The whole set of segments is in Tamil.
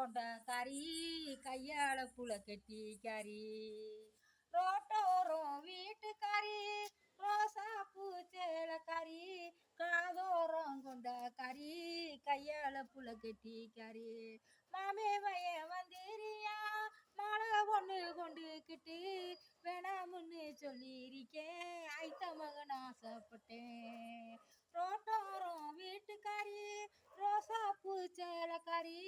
கொண்ட கறி கையால புல கட்டி கறி ரோட்டோரம் வீட்டுக்காரி ரோசா பூச்சேல கறி காதோரம் கொண்ட கறி கையால புல கட்டி கறி மாமே பையன் வந்திரியா மாலை ஒன்று கொண்டுக்கிட்டு வேணாமுன்னு சொல்லியிருக்கேன் ஐத்த மகன் ஆசைப்பட்டேன் ரோட்டோரம் வீட்டுக்காரி ரோசா பூச்சேலக்காரி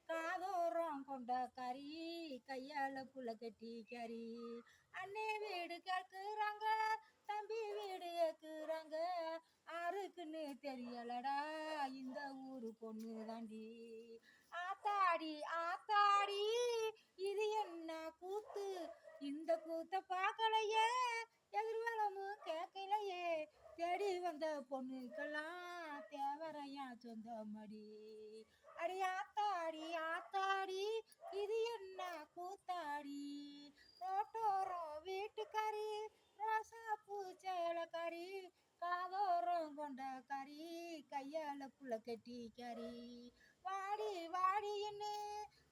காதோரம் கொண்ட கறி கையால புல கட்டி கறி அண்ணே வீடு கேட்குறாங்க தம்பி வீடு கேட்குறாங்க ஆருக்குன்னு தெரியலடா இந்த ஊரு பொண்ணு தாண்டி ஆத்தாடி ஆத்தாடி இது என்ன கூத்து இந்த கூத்த பார்க்கலையே எதிர்வலமும் கேட்கலையே தேடி வந்த பொண்ணுக்கெல்லாம் தேவரையா சொந்த மடி அடி ஆத்தாடி ஆத்தாடி இது என்ன கூத்தாடி ரோட்டோரம் வீட்டுக்காரி ரோசா பூச்சேலக்காரி காதோரம் கொண்ட கறி கையால புல கட்டி கறி வாடி வாடின்னு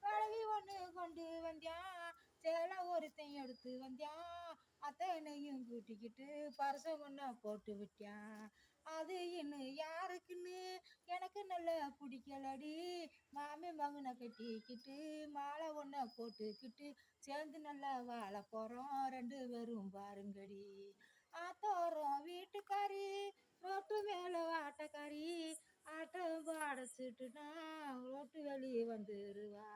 வளவி ஒன்று கொண்டு வந்தியான் சேலை ஒருத்தன் எடுத்து வந்தியான் அத்தனையும் கூட்டிக்கிட்டு பரிசம் ஒன்றை போட்டு விட்டான் அது இன்னும் யாருக்குன்னு எனக்கு நல்லா பிடிக்கலடி மாமி மகனை கட்டிக்கிட்டு மாலை ஒன்றை போட்டுக்கிட்டு சேர்ந்து நல்லா வாழ போகிறோம் ரெண்டு பேரும் பாருங்கடி ஆத்தோரம் வீட்டுக்காரி ரோட்டு மேலே ஆட்டக்காரி ஆட்டம் பாடச்சிட்டுனா ரோட்டு வெளியே வந்துருவா.